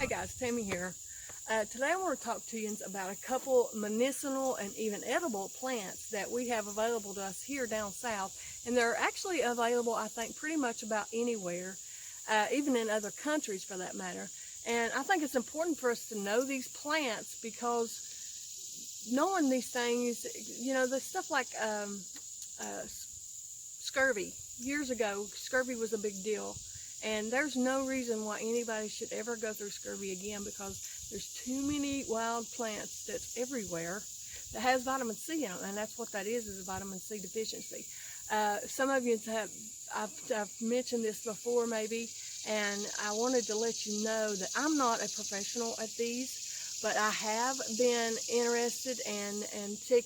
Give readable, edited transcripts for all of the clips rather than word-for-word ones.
Hey guys, Tammy here. Today I want to talk to you about a couple medicinal and even edible plants that we have available to us here down south. And they're actually available, I think, pretty much about anywhere, even in other countries for that matter. And I think it's important for us to know these plants because knowing these things, you know, the stuff like scurvy. Years ago, scurvy was a big deal. And there's no reason why anybody should ever go through scurvy again because there's too many wild plants that's everywhere that has vitamin C in them, and that's what that is a vitamin C deficiency. Some of you have, I've mentioned this before maybe, and I wanted to let you know that I'm not a professional at these, but I have been interested and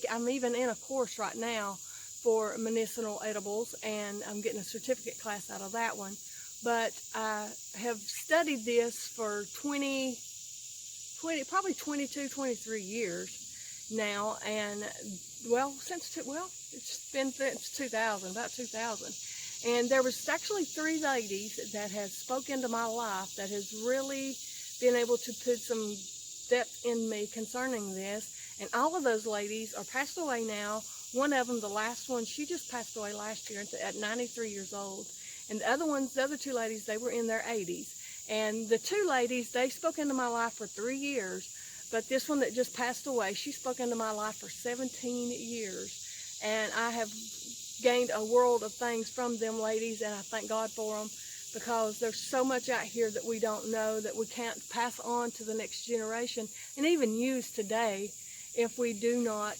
I'm even in a course right now for medicinal edibles, and I'm getting a certificate class out of that one. But I have studied this for probably 22, 23 years now, and it's been since 2000, about 2000. And there was actually 3 ladies that has spoken into my life that has really been able to put some depth in me concerning this. And all of those ladies are passed away now. One of them, the last one, she just passed away last year at 93 years old. And the other 2 ladies, they were in their 80s. And the 2 ladies, they spoke into my life for 3 years. But this one that just passed away, she spoke into my life for 17 years. And I have gained a world of things from them ladies, and I thank God for them, because there's so much out here that we don't know, that we can't pass on to the next generation and even use today if we do not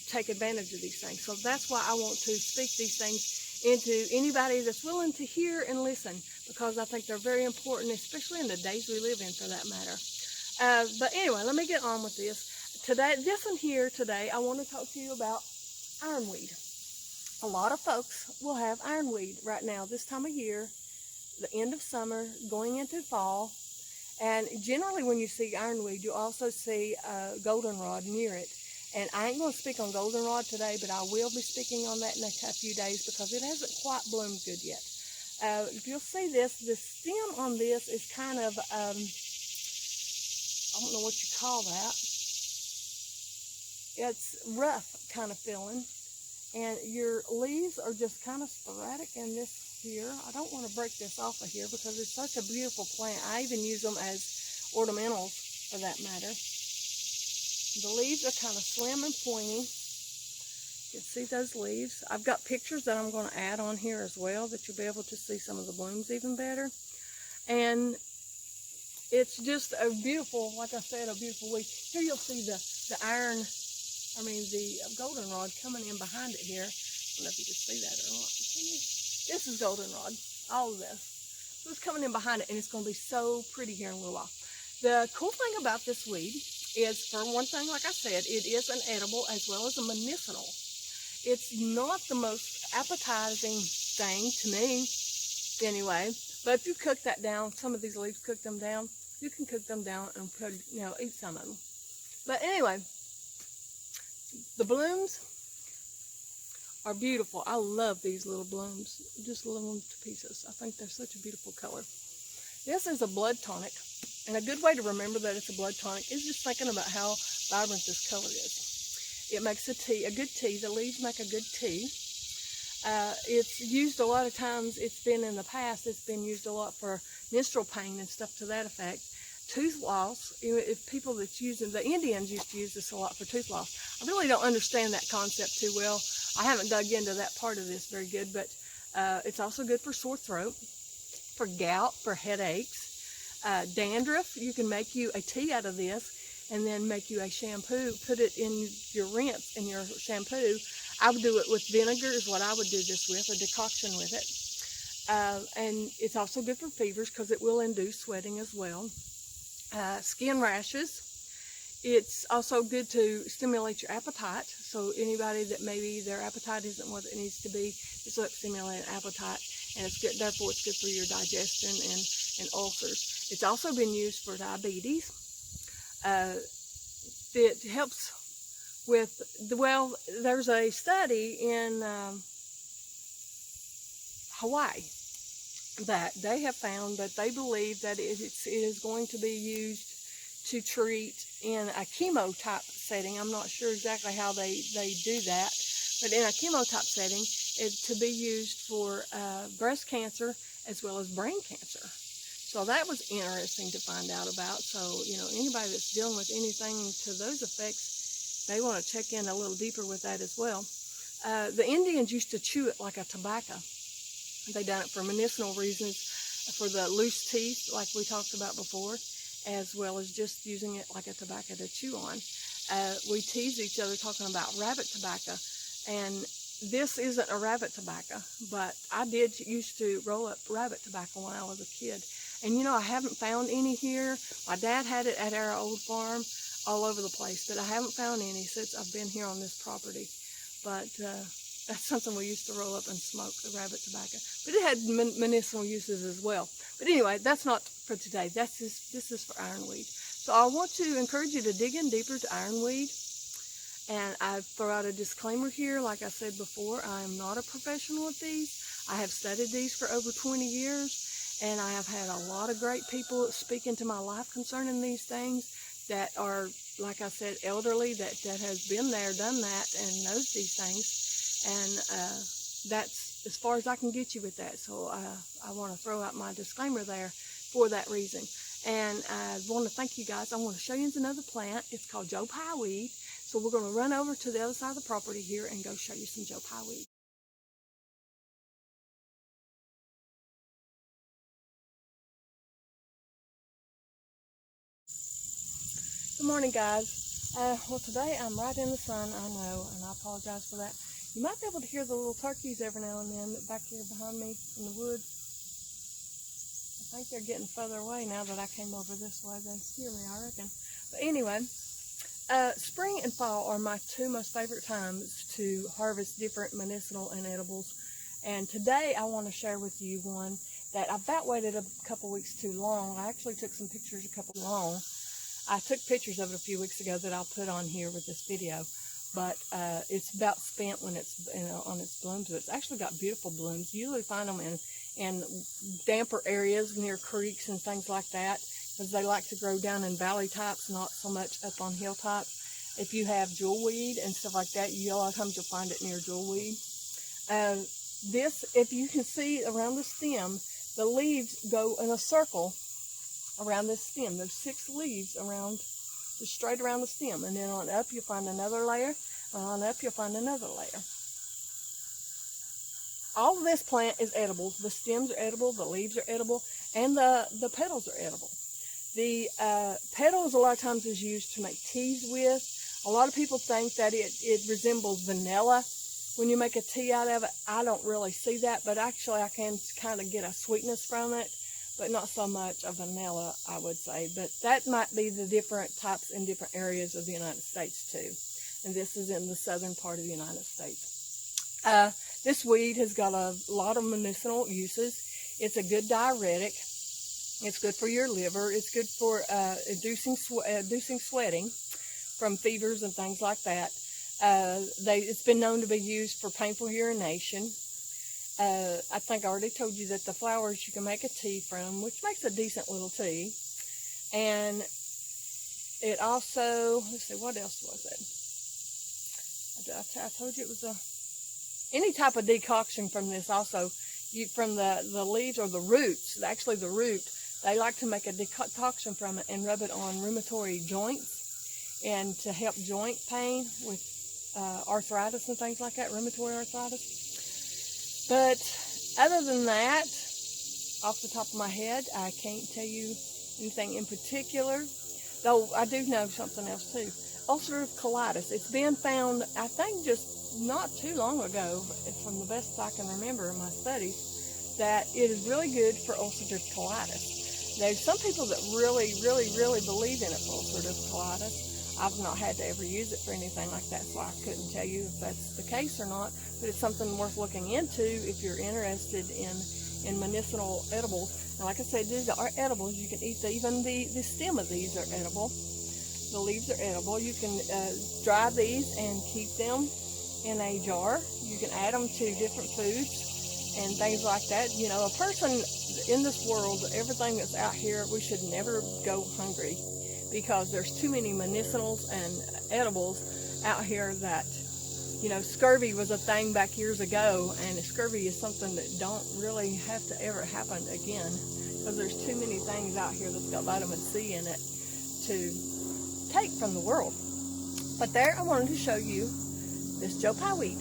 take advantage of these things. So that's why I want to speak these things into anybody that's willing to hear and listen, because I think they're very important, especially in the days we live in for that matter. But anyway, let me get on with this. Today, I want to talk to you about ironweed. A lot of folks will have ironweed right now this time of year, the end of summer, going into fall. And generally when you see ironweed, you also see goldenrod near it. And I ain't going to speak on goldenrod today, but I will be speaking on that in a few days because it hasn't quite bloomed good yet. If you'll see this, the stem on this is kind of, I don't know what you call that. It's rough kind of feeling. And your leaves are just kind of sporadic in this here. I don't want to break this off of here because it's such a beautiful plant. I even use them as ornamentals for that matter. The leaves are kind of slim and pointy. You can see those leaves. I've got pictures that I'm going to add on here as well that you'll be able to see some of the blooms even better. And it's just a beautiful, like I said, a beautiful weed. Here you'll see the goldenrod coming in behind it here. I don't know if you can see that or not. This is goldenrod, all of this. So it's coming in behind it, and it's going to be so pretty here in a little while. The cool thing about this weed is, for one thing, like I said, it is an edible as well as a medicinal. It's not the most appetizing thing to me, anyway. But if you cook that down, some of these leaves, cook them down, you can cook them down and eat some of them. But anyway, the blooms are beautiful. I love these little blooms. Just love them to pieces. I think they're such a beautiful color. This is a blood tonic. And a good way to remember that it's a blood tonic is just thinking about how vibrant this color is. It makes a good tea. The leaves make a good tea. It's used a lot of times. It's been in the past, it's been used a lot for menstrual pain and stuff to that effect. Tooth loss, if people that's using, the Indians used to use this a lot for tooth loss. I really don't understand that concept too well. I haven't dug into that part of this very good, but it's also good for sore throat, for gout, for headaches. Dandruff, you can make you a tea out of this and then make you a shampoo, put it in your rinse in your shampoo. I would do it with vinegar is what I would do this with, a decoction with it. And it's also good for fevers because it will induce sweating as well. Skin rashes. It's also good to stimulate your appetite. So anybody that maybe their appetite isn't what it needs to be, it's like stimulating appetite. And it's good, therefore it's good for your digestion and ulcers. It's also been used for diabetes. It helps with, there's a study in Hawaii that they have found that they believe that it is going to be used to treat in a chemo type setting. I'm not sure exactly how they do that, but in a chemo type setting, it's to be used for breast cancer as well as brain cancer. So that was interesting to find out about. So, you know, anybody that's dealing with anything to those effects, they want to check in a little deeper with that as well. The Indians used to chew it like a tobacco. They done it for medicinal reasons, for the loose teeth, like we talked about before, as well as just using it like a tobacco to chew on. We tease each other talking about rabbit tobacco, and this isn't a rabbit tobacco, but I did used to roll up rabbit tobacco when I was a kid. And you know, I haven't found any here. My dad had it at our old farm all over the place, but I haven't found any since I've been here on this property. But that's something we used to roll up and smoke, the rabbit tobacco. But it had medicinal uses as well. But anyway, that's not for today. This is for ironweed. So I want to encourage you to dig in deeper to ironweed. And I throw out a disclaimer here. Like I said before, I am not a professional at these. I have studied these for over 20 years. And I have had a lot of great people speak into my life concerning these things that are, like I said, elderly, that has been there, done that, and knows these things. And that's as far as I can get you with that. So I want to throw out my disclaimer there for that reason. And I want to thank you guys. I want to show you another plant. It's called Joe Pye Weed. So we're going to run over to the other side of the property here and go show you some Joe Pye Weed. Good morning, guys. Well, today I'm right in the sun, I know, and I apologize for that. You might be able to hear the little turkeys every now and then back here behind me in the woods. I think they're getting further away now that I came over this way. They hear me, I reckon. But anyway, spring and fall are my two most favorite times to harvest different medicinal and edibles. And today I want to share with you one that I've about waited a couple weeks too long. I actually took some pictures a couple long. I took pictures of it a few weeks ago that I'll put on here with this video, but it's about spent when it's on its blooms. It's actually got beautiful blooms. You usually find them in damper areas near creeks and things like that, because they like to grow down in valley types, not so much up on hilltops. If you have jewelweed and stuff like that, a lot of times you'll find it near jewelweed. This, if you can see around the stem, the leaves go in a circle around this stem. There's 6 leaves around, just straight around the stem, and then on up you'll find another layer, and on up you'll find another layer. All of this plant is edible. The stems are edible, the leaves are edible, and the petals are edible. The petals a lot of times is used to make teas with. A lot of people think that it resembles vanilla when you make a tea out of it. I don't really see that, but actually I can kind of get a sweetness from it, but not so much of vanilla, I would say. But that might be the different types in different areas of the United States too. And this is in the southern part of the United States. This weed has got a lot of medicinal uses. It's a good diuretic. It's good for your liver. It's good for inducing sweating from fevers and things like that. It's been known to be used for painful urination. I think I already told you that the flowers you can make a tea from, which makes a decent little tea. And it also, let's see, what else was it? I told you it was any type of decoction from this also. From the leaves or the roots, actually the root, they like to make a decoction from it and rub it on rheumatoid joints and to help joint pain with arthritis and things like that, rheumatoid arthritis. But other than that, off the top of my head, I can't tell you anything in particular, though I do know something else too. Ulcerative colitis. It's been found, I think, just not too long ago, from the best I can remember in my studies, that it is really good for ulcerative colitis. There's some people that really believe in it for ulcerative colitis. I've not had to ever use it for anything like that, so I couldn't tell you if that's the case or not, but it's something worth looking into if you're interested in medicinal edibles. And like I said, these are edibles. You can eat even the stem of these are edible. The leaves are edible. You can dry these and keep them in a jar. You can add them to different foods. and things like that. You know, a person in this world, everything that's out here, we should never go hungry, because there's too many medicinals and edibles out here that, you know, scurvy was a thing back years ago, and scurvy is something that don't really have to ever happen again, because there's too many things out here that's got vitamin C in it to take from the world. But there, I wanted to show you this Joe Pye weed.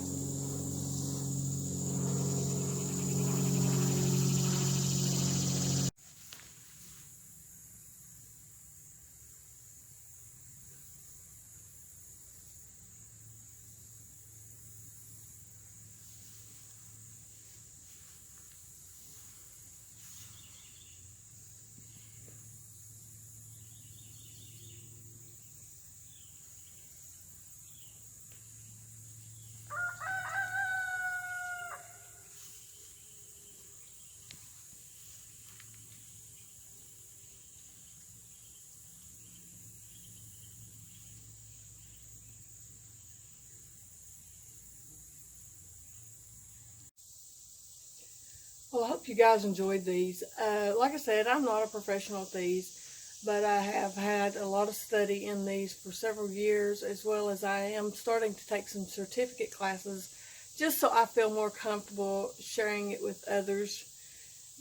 Well, I hope you guys enjoyed these. Like I said, I'm not a professional at these, but I have had a lot of study in these for several years, as well as I am starting to take some certificate classes, just so I feel more comfortable sharing it with others,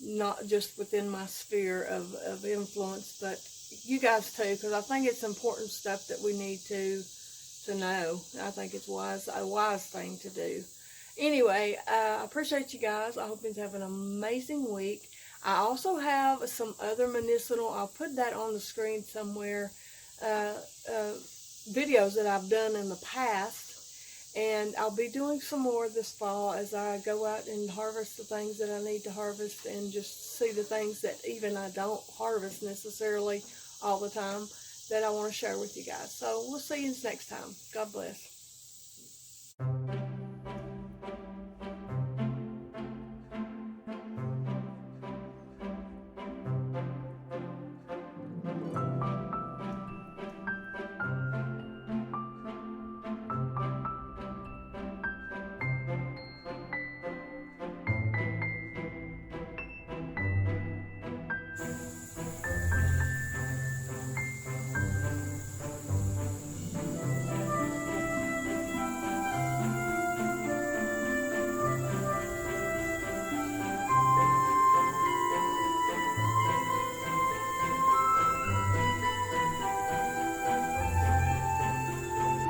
not just within my sphere of influence, but you guys too, because I think it's important stuff that we need to know. I think it's a wise thing to do. Anyway, I appreciate you guys. I hope you have an amazing week. I also have some other medicinal, I'll put that on the screen somewhere, videos that I've done in the past, and I'll be doing some more this fall as I go out and harvest the things that I need to harvest, and just see the things that even I don't harvest necessarily all the time that I want to share with you guys. So we'll see you next time. God bless.